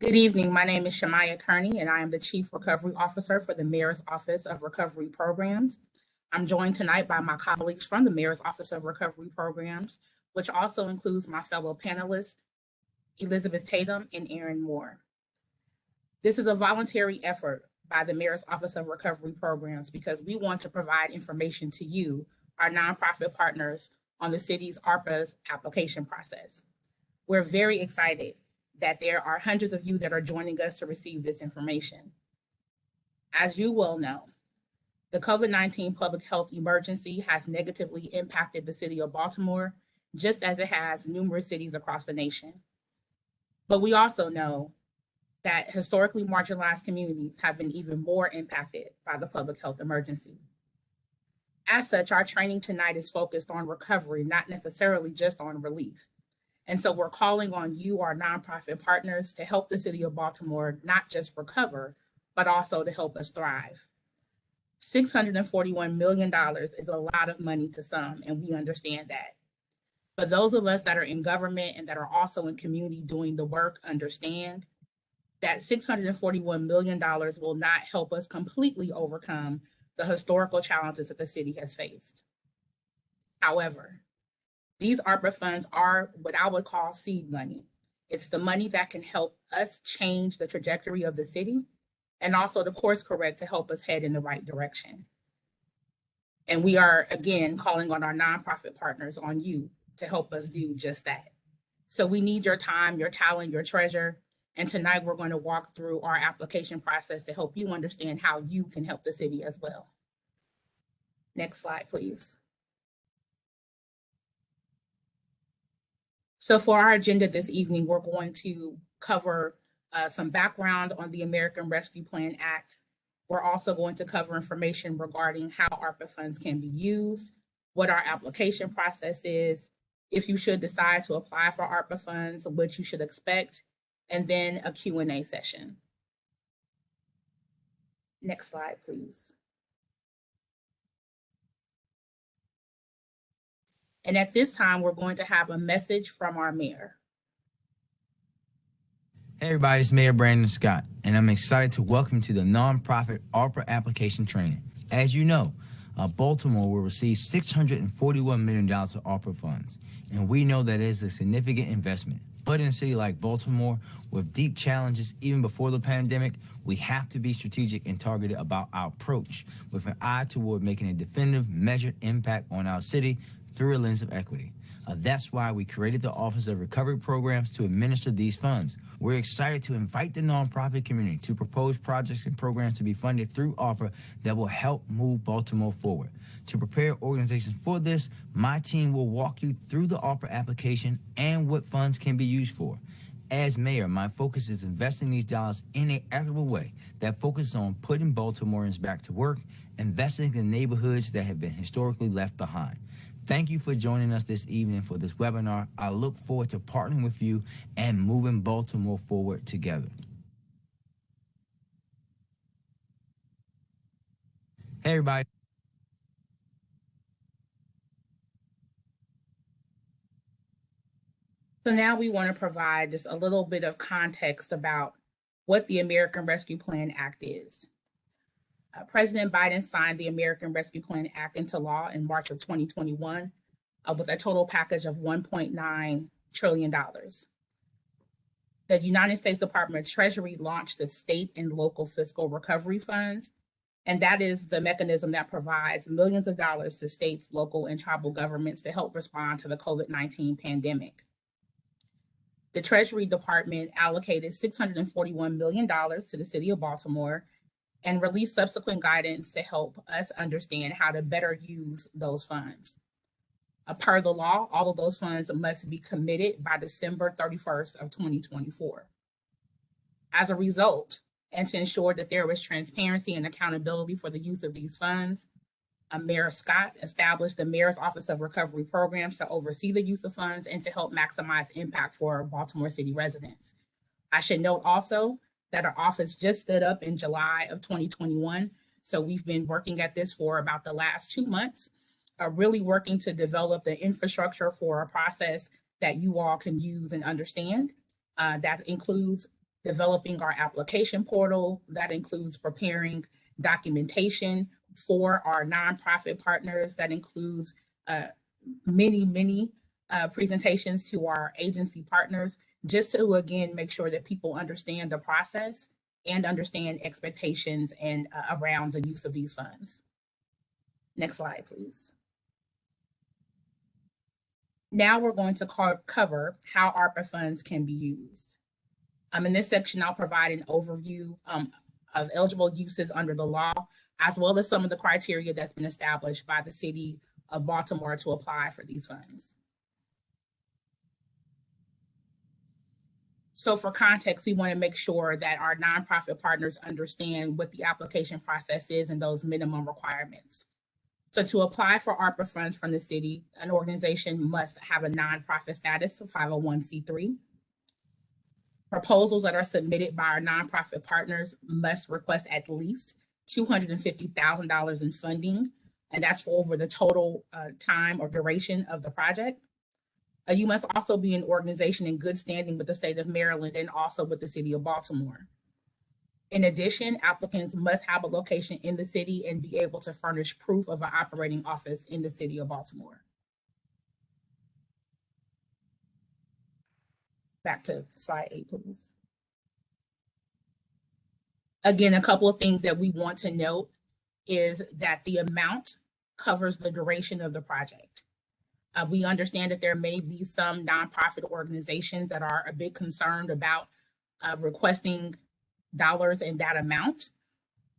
Good evening. My name is Shamaya Kearney, and I am the Chief Recovery Officer for the Mayor's Office of Recovery Programs. I'm joined tonight by my colleagues from the Mayor's Office of Recovery Programs, which also includes my fellow panelists, Elizabeth Tatum and Aaron Moore. This is a voluntary effort by the Mayor's Office of Recovery Programs because we want to provide information to you, our nonprofit partners, on the city's ARPA's application process. We're very excited that there are hundreds of you that are joining us to receive this information. As you well know, the COVID-19 public health emergency has negatively impacted the city of Baltimore, just as it has numerous cities across the nation. But we also know that historically marginalized communities have been even more impacted by the public health emergency. As such, our training tonight is focused on recovery, not necessarily just on relief. And so we're calling on you, our nonprofit partners, to help the city of Baltimore not just recover, but also to help us thrive. $641 million is a lot of money to some, and we understand that. But those of us that are in government and that are also in community doing the work understand that $641 million will not help us completely overcome the historical challenges that the city has faced. However, these ARPA funds are what I would call seed money. It's the money that can help us change the trajectory of the city and also to course correct to help us head in the right direction. And we are, again, calling on our nonprofit partners, on you, to help us do just that. So we need your time, your talent, your treasure. And tonight we're going to walk through our application process to help you understand how you can help the city as well. Next slide, please. So for our agenda this evening, we're going to cover some background on the American Rescue Plan Act. We're also going to cover information regarding how ARPA funds can be used, what our application process is, if you should decide to apply for ARPA funds, what you should expect, and then a Q&A session. Next slide, please. And at this time, we're going to have a message from our mayor. Hey everybody, it's Mayor Brandon Scott, and I'm excited to welcome you to the nonprofit ARPA application training. As you know, Baltimore will receive $641 million of ARPA funds, and we know that it is a significant investment. But in a city like Baltimore, with deep challenges even before the pandemic, we have to be strategic and targeted about our approach with an eye toward making a definitive, measured impact on our city through a lens of equity. That's why we created the Office of Recovery Programs to administer these funds. We're excited to invite the nonprofit community to propose projects and programs to be funded through ARPA that will help move Baltimore forward. To prepare organizations for this, my team will walk you through the ARPA application and what funds can be used for. As mayor, my focus is investing these dollars in an equitable way that focuses on putting Baltimoreans back to work, investing in neighborhoods that have been historically left behind. Thank you for joining us this evening for this webinar. I look forward to partnering with you and moving Baltimore forward together. Hey, everybody. So now we want to provide just a little bit of context about what the American Rescue Plan Act is. President Biden signed the American Rescue Plan Act into law in March of 2021 with a total package of $1.9 trillion. The United States Department of Treasury launched the state and local fiscal recovery funds, and that is the mechanism that provides millions of dollars to states, local, and tribal governments to help respond to the COVID-19 pandemic. The Treasury Department allocated $641 million to the city of Baltimore and released subsequent guidance to help us understand how to better use those funds. Per the law, all of those funds must be committed by December 31st of 2024. As a result, and to ensure that there was transparency and accountability for the use of these funds, Mayor Scott established the Mayor's Office of Recovery Programs to oversee the use of funds and to help maximize impact for Baltimore City residents. I should note also that our office just stood up in July of 2021. So we've been working at this for about the last 2 months, really working to develop the infrastructure for a process that you all can use and understand. That includes developing our application portal. That includes preparing documentation for our nonprofit partners. That includes many presentations to our agency partners, just to, again, make sure that people understand the process and understand expectations and around the use of these funds. Next slide, please. Now we're going to cover how ARPA funds can be used. In this section, I'll provide an overview of eligible uses under the law, as well as some of the criteria that's been established by the city of Baltimore to apply for these funds. So for context, we want to make sure that our nonprofit partners understand what the application process is and those minimum requirements. So to apply for ARPA funds from the city, an organization must have a nonprofit status of 501c3. Proposals that are submitted by our nonprofit partners must request at least $250,000 in funding, and that's for over the total time or duration of the project. You must also be an organization in good standing with the state of Maryland and also with the city of Baltimore. In addition, applicants must have a location in the city and be able to furnish proof of an operating office in the city of Baltimore. Back to slide 8, please. Again, a couple of things that we want to note is that the amount covers the duration of the project. We understand that there may be some nonprofit organizations that are a bit concerned about requesting dollars in that amount,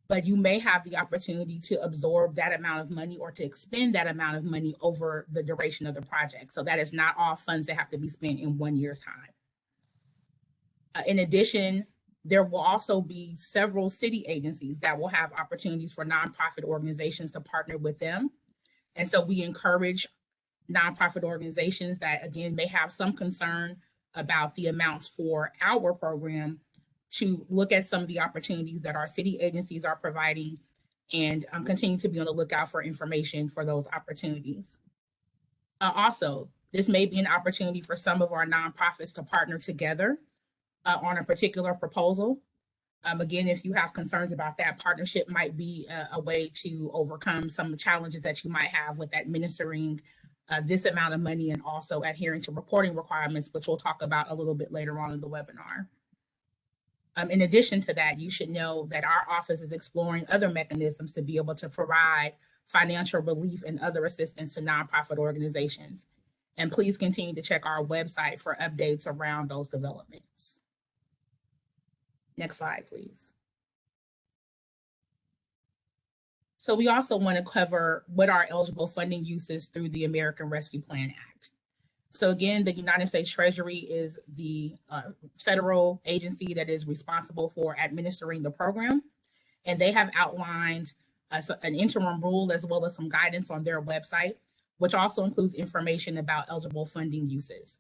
but you may have the opportunity to absorb that amount of money or to expend that amount of money over the duration of the project. So that is not all funds that have to be spent in 1 year's time. In addition, there will also be several city agencies that will have opportunities for nonprofit organizations to partner with them. And so we encourage nonprofit organizations that, again, may have some concern about the amounts for our program to look at some of the opportunities that our city agencies are providing and continue to be on the lookout for information for those opportunities. Also, this may be an opportunity for some of our nonprofits to partner together on a particular proposal. Again, if you have concerns about that, partnership might be a way to overcome some challenges that you might have with administering this amount of money and also adhering to reporting requirements, which we'll talk about a little bit later on in the webinar. In addition to that, you should know that our office is exploring other mechanisms to be able to provide financial relief and other assistance to nonprofit organizations. And please continue to check our website for updates around those developments. Next slide, please. So we also want to cover what are eligible funding uses through the American Rescue Plan Act. So again, the United States Treasury is the federal agency that is responsible for administering the program. And they have outlined an interim rule as well as some guidance on their website, which also includes information about eligible funding uses.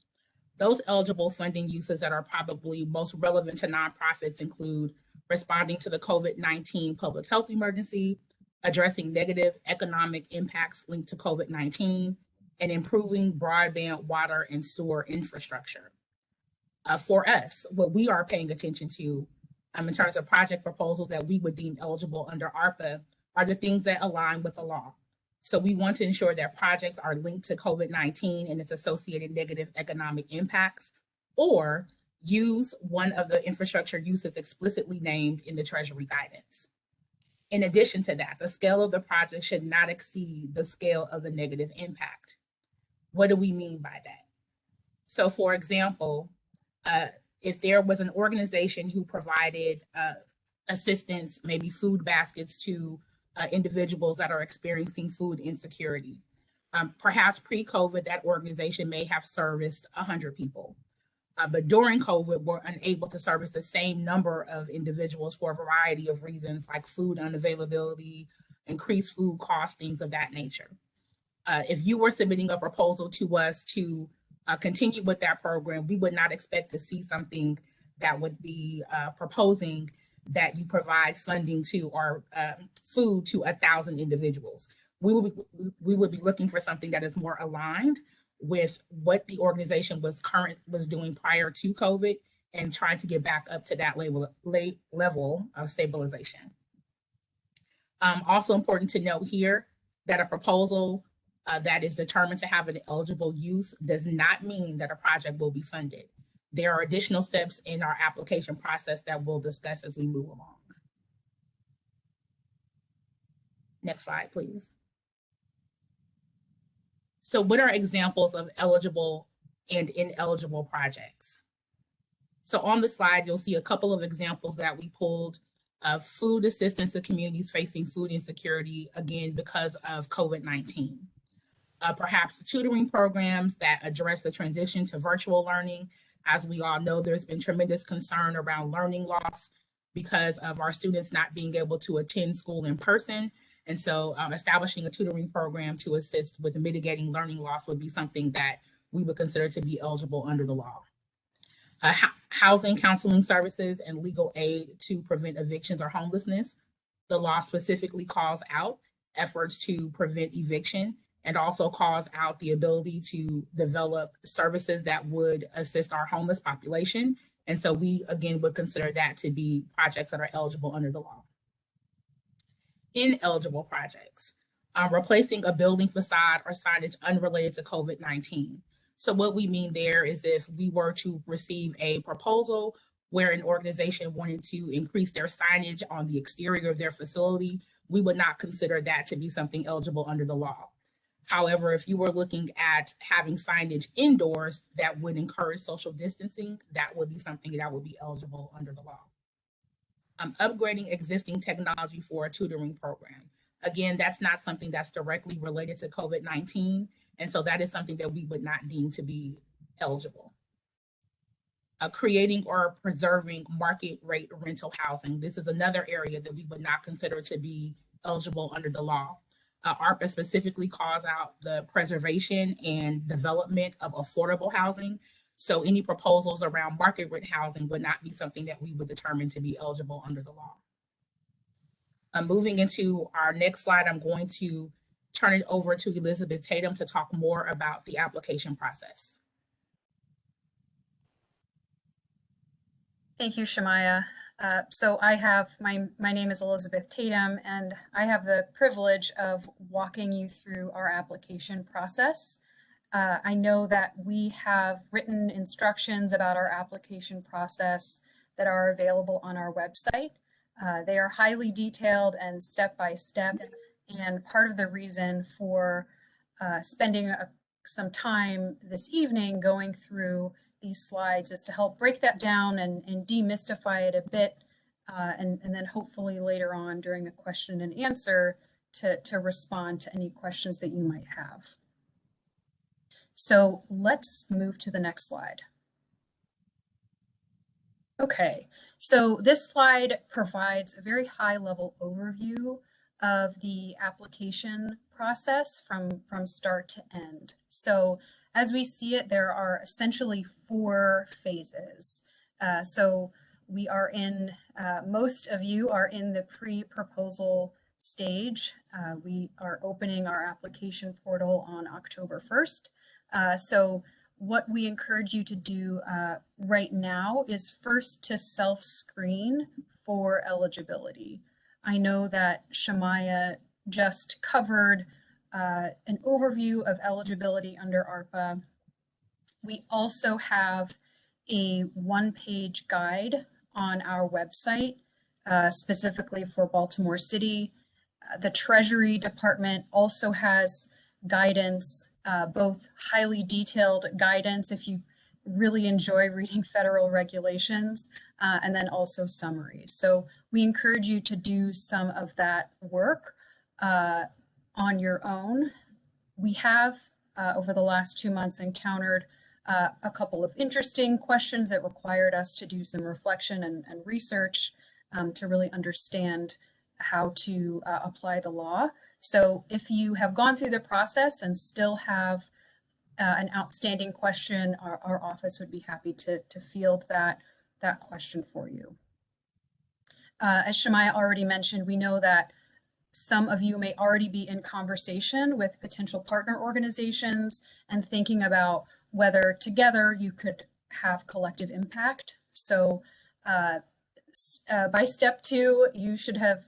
Those eligible funding uses that are probably most relevant to nonprofits include responding to the COVID-19 public health emergency, addressing negative economic impacts linked to COVID-19, and improving broadband, water, and sewer infrastructure. For us, what we are paying attention to in terms of project proposals that we would deem eligible under ARPA are the things that align with the law. So we want to ensure that projects are linked to COVID-19 and its associated negative economic impacts, or use one of the infrastructure uses explicitly named in the Treasury guidance. In addition to that, the scale of the project should not exceed the scale of the negative impact. What do we mean by that? So for example, if there was an organization who provided assistance, maybe food baskets to individuals that are experiencing food insecurity, perhaps pre-COVID, that organization may have serviced 100 people. But during COVID, we're unable to service the same number of individuals for a variety of reasons, like food unavailability, increased food costs, things of that nature. If you were submitting a proposal to us to continue with that program, we would not expect to see something that would be proposing that you provide funding to or food to 1,000 individuals. We would be looking for something that is more aligned with what the organization was doing prior to COVID and trying to get back up to that level of stabilization. Also important to note here that a proposal that is determined to have an eligible use does not mean that a project will be funded. There are additional steps in our application process that we'll discuss as we move along. Next slide, please. So what are examples of eligible and ineligible projects? So on the slide, you'll see a couple of examples that we pulled of food assistance to communities facing food insecurity, again, because of COVID-19. Perhaps tutoring programs that address the transition to virtual learning. As we all know, there's been tremendous concern around learning loss because of our students not being able to attend school in person. And so establishing a tutoring program to assist with mitigating learning loss would be something that we would consider to be eligible under the law. Housing, counseling services, and legal aid to prevent evictions or homelessness. The law specifically calls out efforts to prevent eviction and also calls out the ability to develop services that would assist our homeless population. And so we, again, would consider that to be projects that are eligible under the law. Ineligible projects, replacing a building facade or signage unrelated to COVID-19. So what we mean there is if we were to receive a proposal where an organization wanted to increase their signage on the exterior of their facility, we would not consider that to be something eligible under the law. However, if you were looking at having signage indoors that would encourage social distancing, that would be something that would be eligible under the law. Upgrading existing technology for a tutoring program. Again, that's not something that's directly related to COVID-19. And so that is something that we would not deem to be eligible. Creating or preserving market rate rental housing. This is another area that we would not consider to be eligible under the law. ARPA specifically calls out the preservation and development of affordable housing. So any proposals around market rate housing would not be something that we would determine to be eligible under the law. Moving into our next slide, I'm going to turn it over to Elizabeth Tatum to talk more about the application process. Thank you, Shamaya. So I have, my name is Elizabeth Tatum, and I have the privilege of walking you through our application process. I know that we have written instructions about our application process that are available on our website. They are highly detailed and step-by-step, and part of the reason for spending some time this evening going through these slides is to help break that down and demystify it a bit, and then hopefully later on during the question and answer to respond to any questions that you might have. So let's move to the next slide. Okay, so this slide provides a very high-level overview of the application process from start to end. So as we see it, there are essentially 4 phases. So we are in, most of you are in the pre-proposal stage. We are opening our application portal on October 1st. So what we encourage you to do right now is first to self-screen for eligibility. I know that Shamaya just covered an overview of eligibility under ARPA. We also have a 1-page guide on our website, specifically for Baltimore City. The Treasury Department also has guidance, both highly detailed guidance if you really enjoy reading federal regulations, and then also summaries. So we encourage you to do some of that work on your own. We have, over the last 2 months, encountered a couple of interesting questions that required us to do some reflection and research to really understand how to apply the law. So if you have gone through the process and still have an outstanding question, our office would be happy to field that question for you. As Shamaya already mentioned, we know that some of you may already be in conversation with potential partner organizations and thinking about whether together you could have collective impact. So by step 2, you should have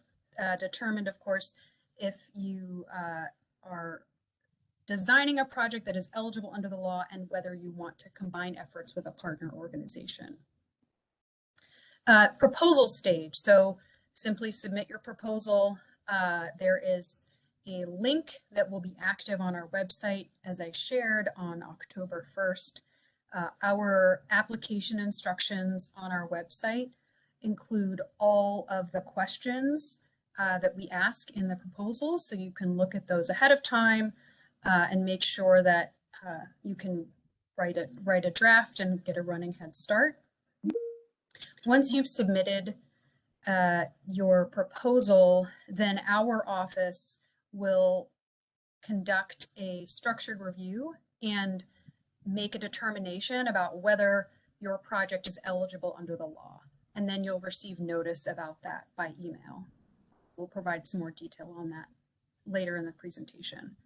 determined, of course, if you are designing a project that is eligible under the law and whether you want to combine efforts with a partner organization. Proposal stage. So simply submit your proposal. There is a link that will be active on our website, as I shared on October 1st. Our application instructions on our website include all of the questions that we ask in the proposal, so you can look at those ahead of time and make sure that you can write a draft and get a running head start. Once you've submitted your proposal, then our office will conduct a structured review and make a determination about whether your project is eligible under the law. And then you'll receive notice about that by email. We'll provide some more detail on that later in the presentation.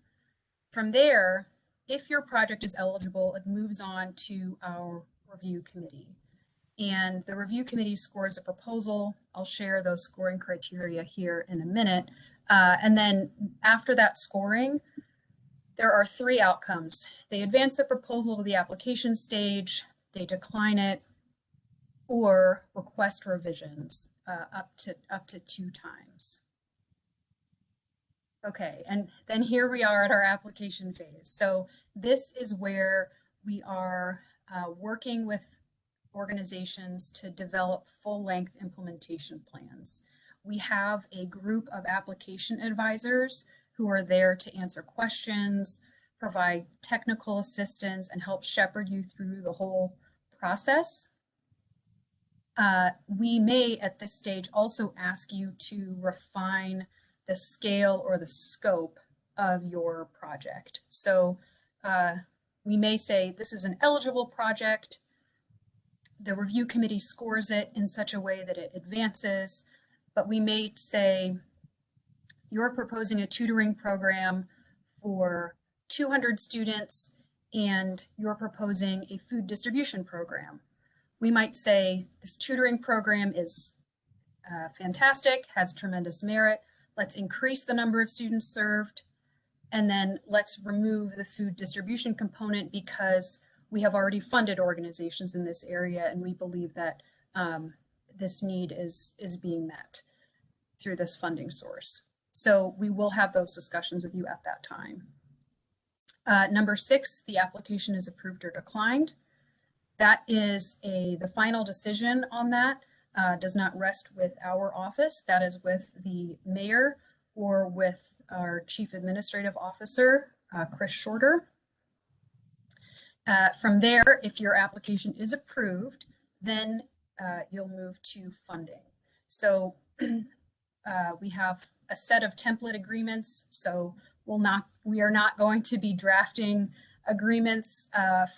From there, if your project is eligible, it moves on to our review committee. And the review committee scores a proposal. I'll share those scoring criteria here in a minute. And then after that scoring, there are 3 outcomes. They advance the proposal to the application stage, they decline it, or request revisions up to 2 times. Okay, and then here we are at our application phase. So this is where we are working with organizations to develop full-length implementation plans. We have a group of application advisors who are there to answer questions, provide technical assistance, and help shepherd you through the whole process. We may, at this stage, also ask you to refine the scale or the scope of your project. So we may say this is an eligible project. The review committee scores it in such a way that it advances, but we may say you're proposing a tutoring program for 200 students and you're proposing a food distribution program. We might say this tutoring program is fantastic, has tremendous merit. Let's increase the number of students served, and then let's remove the food distribution component because we have already funded organizations in this area and we believe that this need is being met through this funding source. So we will have those discussions with you at that time. Number 6, the application is approved or declined. That is the final decision on that does not rest with our office. That is with the mayor or with our chief administrative officer, Chris Shorter. From there, if your application is approved, then you'll move to funding. So we have a set of template agreements. So we are not going to be drafting agreements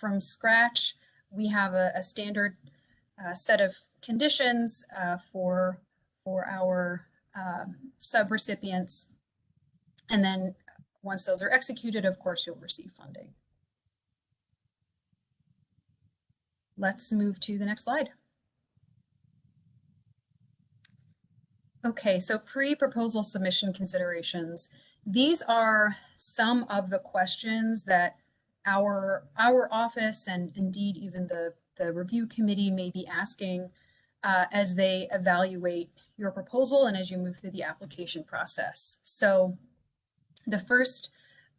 from scratch. We have a standard set of conditions for our subrecipients. And then once those are executed, of course, you'll receive funding. Let's move to the next slide. Okay, so pre-proposal submission considerations. These are some of the questions that our office and indeed even the review committee may be asking as they evaluate your proposal and as you move through the application process. So the first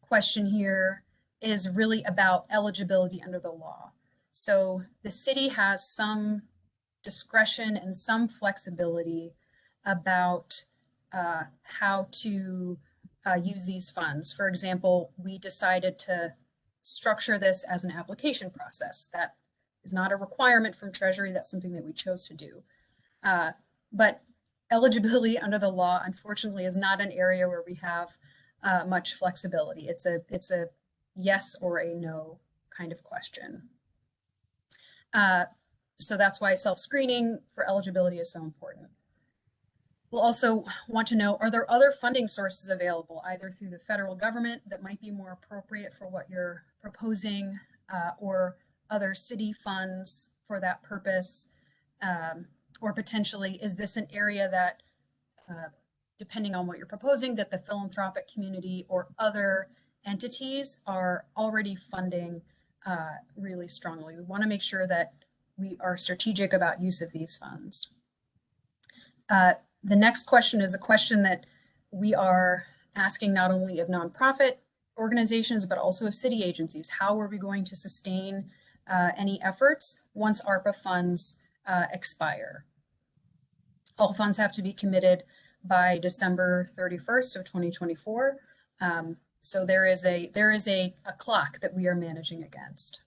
question here is really about eligibility under the law. So the city has some discretion and some flexibility about how to use these funds. For example, we decided to structure this as an application process. That is not a requirement from Treasury. That's something that we chose to do. But eligibility under the law, unfortunately, is not an area where we have much flexibility. It's a yes or a no kind of question. So that's why self-screening for eligibility is so important. We'll also want to know, are there other funding sources available, either through the federal government that might be more appropriate for what you're proposing, or other city funds for that purpose? Or potentially, is this an area that, depending on what you're proposing, that the philanthropic community or other entities are already funding really strongly? We want to make sure that we are strategic about use of these funds. The next question is a question that we are asking not only of nonprofit organizations, but also of city agencies. How are we going to sustain any efforts once ARPA funds expire? All funds have to be committed by December 31st of 2024. So there is a clock that we are managing against.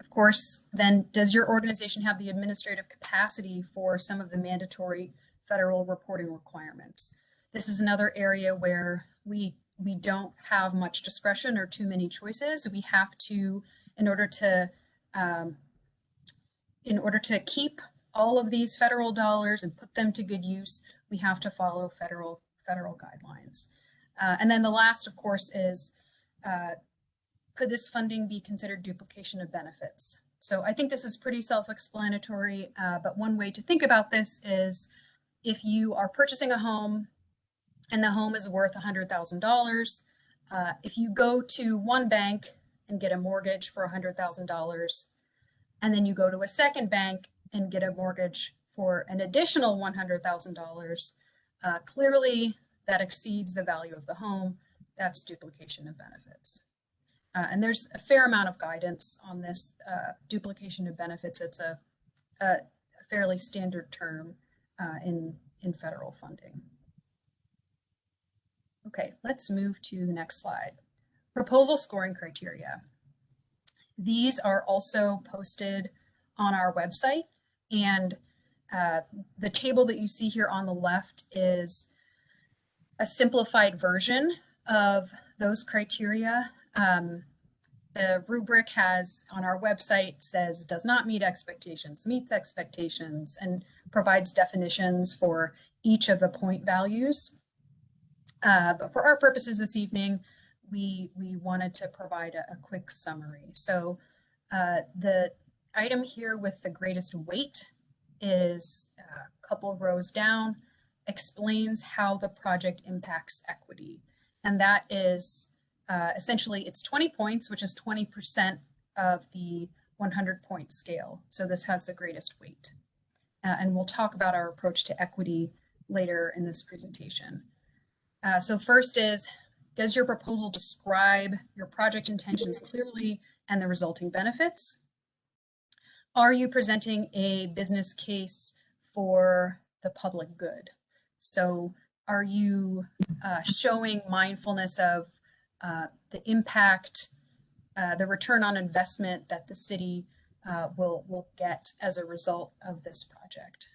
Of course, then does your organization have the administrative capacity for some of the mandatory federal reporting requirements? This is another area where we don't have much discretion or too many choices. We have to, in order to keep all of these federal dollars and put them to good use, we have to follow federal guidelines. And then the last, of course, is could this funding be considered duplication of benefits? So I think this is pretty self-explanatory, but one way to think about this is if you are purchasing a home and the home is worth $100,000, if you go to one bank and get a mortgage for $100,000, and then you go to a second bank and get a mortgage for an additional $100,000, clearly that exceeds the value of the home. That's duplication of benefits. And there's a fair amount of guidance on this duplication of benefits. It's a fairly standard term in federal funding. Okay, let's move to the next slide. Proposal scoring criteria. These are also posted on our website, and the table that you see here on the left is a simplified version of those criteria. The rubric has on our website says does not meet expectations, meets expectations, and provides definitions for each of the point values. But for our purposes this evening, we wanted to provide a quick summary. So the item here with the greatest weight is a couple rows down, explains how the project impacts equity. And that is essentially it's 20 points, which is 20% of the 100-point scale. So this has the greatest weight. And we'll talk about our approach to equity later in this presentation. So first is, does your proposal describe your project intentions clearly and the resulting benefits? Are you presenting a business case for the public good? So are you showing mindfulness of the impact, the return on investment that the city will get as a result of this project?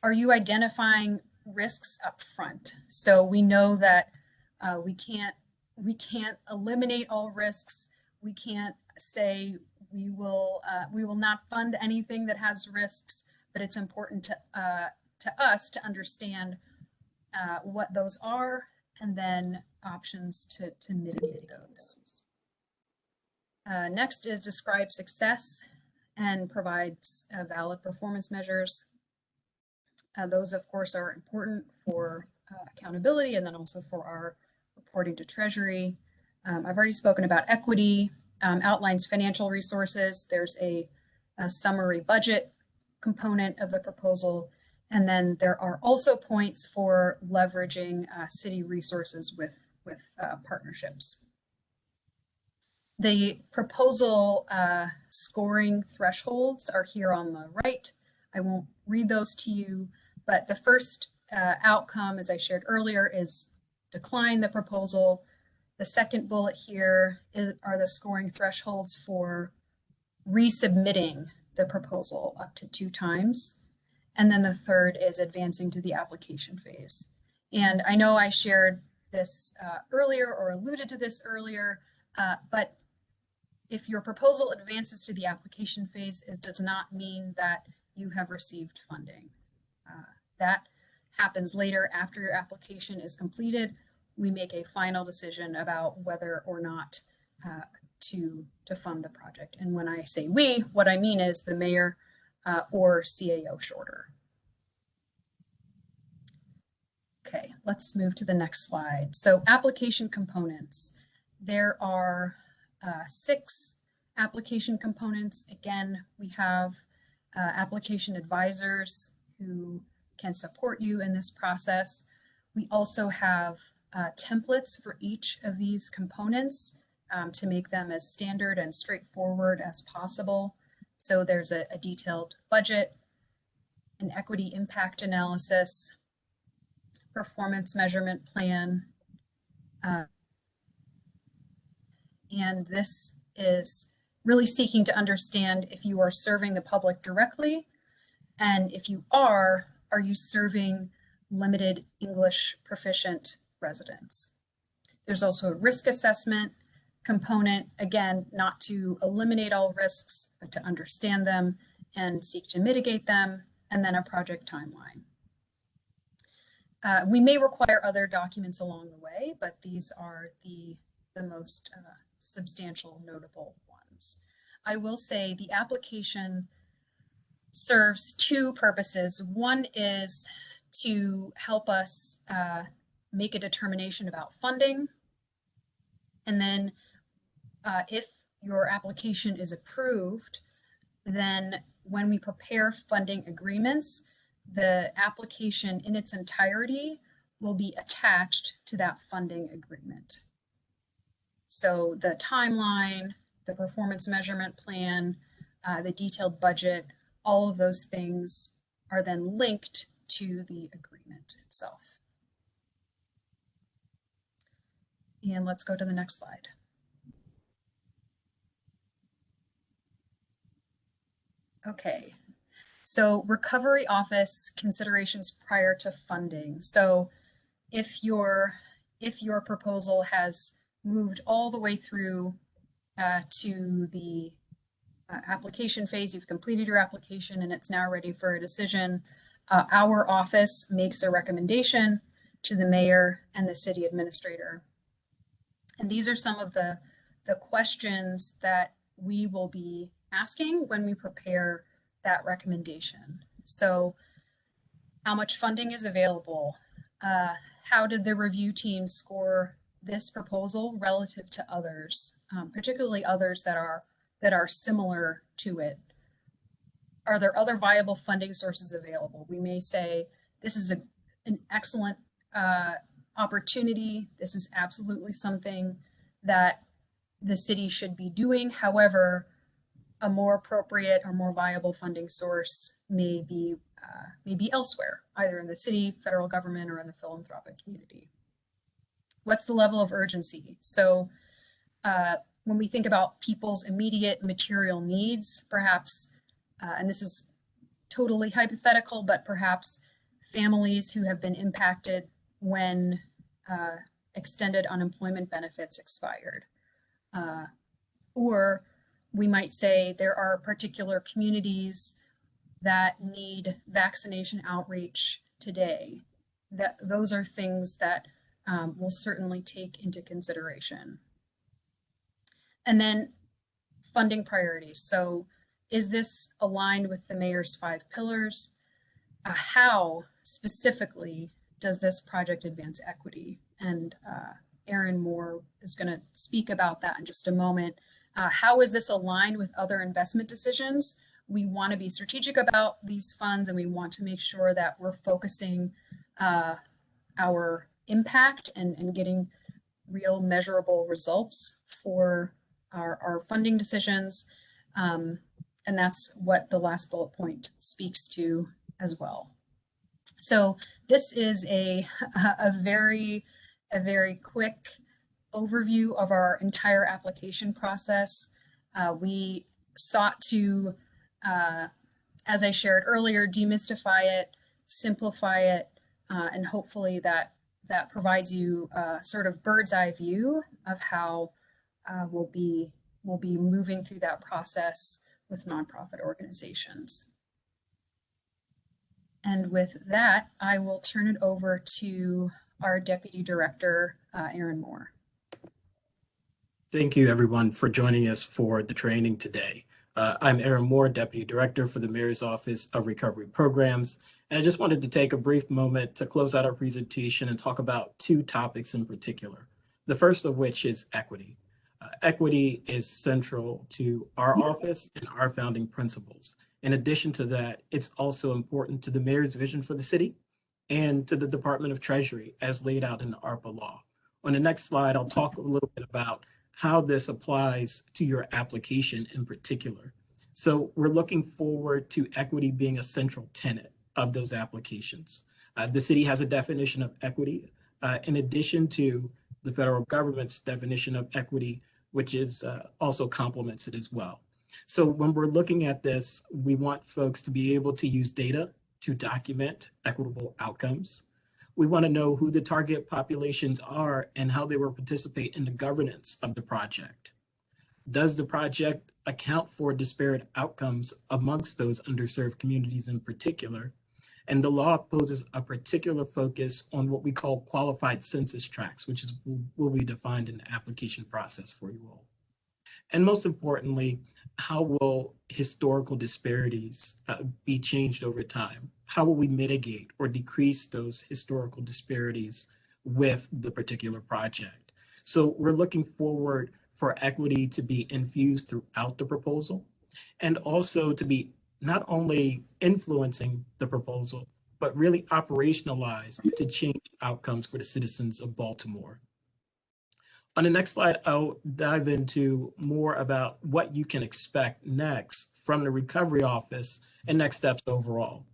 Are you identifying risks up front? So we know that we can't eliminate all risks. We can't say we will not fund anything that has risks, but it's important to us to understand what those are and then options to mitigate those. Next is describe success and provides valid performance measures. Those, of course, are important for accountability and then also for our reporting to Treasury. I've already spoken about equity, outlines financial resources. There's a summary budget component of the proposal. And then there are also points for leveraging city resources with partnerships. The proposal scoring thresholds are here on the right. I won't read those to you, but the first outcome, as I shared earlier, is decline the proposal. The second bullet here are the scoring thresholds for resubmitting the proposal up to 2 times. And then the third is advancing to the application phase. And I know I shared this earlier or alluded to this earlier, but if your proposal advances to the application phase, it does not mean that you have received funding. That happens later after your application is completed. We make a final decision about whether or not to fund the project. And when I say we, what I mean is the mayor or CAO shorter. Okay, let's move to the next slide. So application components. There are 6 application components. Again, we have application advisors who can support you in this process. We also have templates for each of these components to make them as standard and straightforward as possible. So there's a detailed budget, an equity impact analysis, performance measurement plan, and this is really seeking to understand if you are serving the public directly, and if you are you serving limited English proficient residents? There's also a risk assessment component, again, not to eliminate all risks, but to understand them and seek to mitigate them, and then a project timeline. We may require other documents along the way, but these are the most substantial, notable ones. I will say the application serves 2 purposes. One is to help us make a determination about funding. And then if your application is approved, then when we prepare funding agreements, the application in its entirety will be attached to that funding agreement. So the timeline, the performance measurement plan, the detailed budget, all of those things are then linked to the agreement itself. And let's go to the next slide. Okay, so recovery office considerations prior to funding. So if your proposal has moved all the way through to the application phase, you've completed your application and it's now ready for a decision, our office makes a recommendation to the mayor and the city administrator. And these are some of the questions that we will be asking when we prepare that recommendation. So how much funding is available? How did the review team score this proposal relative to others, particularly others that are similar to it? Are there other viable funding sources available? We may say this is an excellent opportunity. This is absolutely something that the city should be doing. However, a more appropriate or more viable funding source may be elsewhere, either in the city, federal government, or in the philanthropic community. What's the level of urgency? So when we think about people's immediate material needs, perhaps, and this is totally hypothetical, but perhaps families who have been impacted when extended unemployment benefits expired. Or we might say there are particular communities that need vaccination outreach today. Those are things that we'll certainly take into consideration. And then funding priorities. So is this aligned with the mayor's 5 pillars? How specifically does this project advance equity? And Erin Moore is going to speak about that in just a moment. How is this aligned with other investment decisions? We want to be strategic about these funds, and we want to make sure that we're focusing our impact and getting real measurable results for our funding decisions. And that's what the last bullet point speaks to as well. So this is a very quick overview of our entire application process. We sought to, as I shared earlier, demystify it, simplify it, and hopefully that provides you a sort of bird's eye view of how we'll be moving through that process with nonprofit organizations. And with that, I will turn it over to our Deputy Director, Erin Moore. Thank you, everyone, for joining us for the training today. I'm Aaron Moore, Deputy Director for the Mayor's Office of Recovery Programs. And I just wanted to take a brief moment to close out our presentation and talk about two topics in particular. The first of which is equity. Equity is central to our office and our founding principles. In addition to that, it's also important to the mayor's vision for the city and to the Department of Treasury as laid out in the ARPA law. On the next slide, I'll talk a little bit about how this applies to your application in particular. So we're looking forward to equity being a central tenet of those applications. The city has a definition of equity in addition to the federal government's definition of equity, which is also complements it as well. So when we're looking at this, we want folks to be able to use data to document equitable outcomes. We want to know who the target populations are and how they will participate in the governance of the project. Does the project account for disparate outcomes amongst those underserved communities in particular? And the law poses a particular focus on what we call qualified census tracts, which will be defined in the application process for you all. And most importantly, how will historical disparities be changed over time? How will we mitigate or decrease those historical disparities with the particular project? So we're looking forward for equity to be infused throughout the proposal and also to be not only influencing the proposal, but really operationalized to change outcomes for the citizens of Baltimore. On the next slide, I'll dive into more about what you can expect next from the Recovery Office and next steps overall.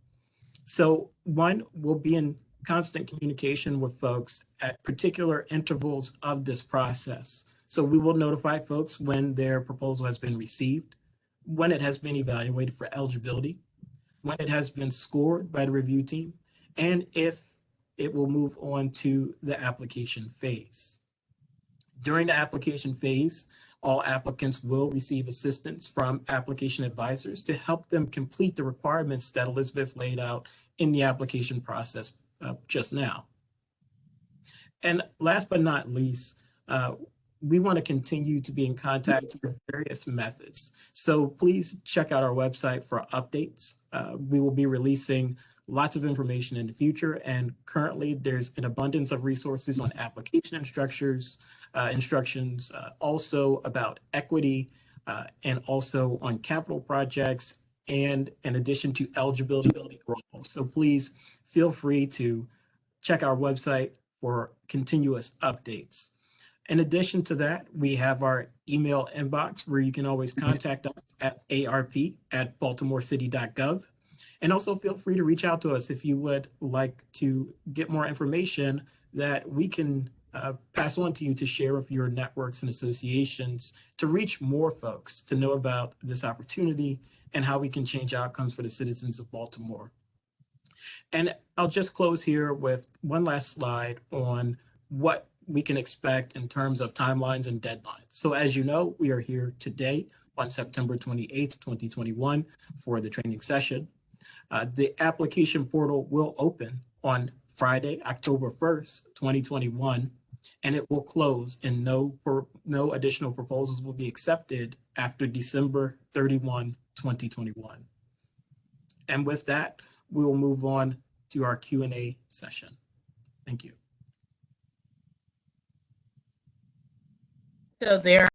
So one, we'll be in constant communication with folks at particular intervals of this process. So we will notify folks when their proposal has been received, when it has been evaluated for eligibility, when it has been scored by the review team, and if it will move on to the application phase. During the application phase, all applicants will receive assistance from application advisors to help them complete the requirements that Elizabeth laid out in the application process just now. And last but not least, we want to continue to be in contact through various methods. So please check out our website for updates. We will be releasing lots of information in the future, and currently there's an abundance of resources on application instructions, also about equity, and also on capital projects, and in addition to eligibility roles. So please feel free to check our website for continuous updates. In addition to that, we have our email inbox where you can always contact us at arp@baltimorecity.gov. And also feel free to reach out to us if you would like to get more information that we can pass on to you to share with your networks and associations to reach more folks to know about this opportunity and how we can change outcomes for the citizens of Baltimore. And I'll just close here with one last slide on what we can expect in terms of timelines and deadlines. So as you know, we are here today on September 28th, 2021 for the training session. The application portal will open on Friday, October 1st, 2021, and it will close, and no additional proposals will be accepted after December 31, 2021. And with that, we will move on to our Q&A session. Thank you. So there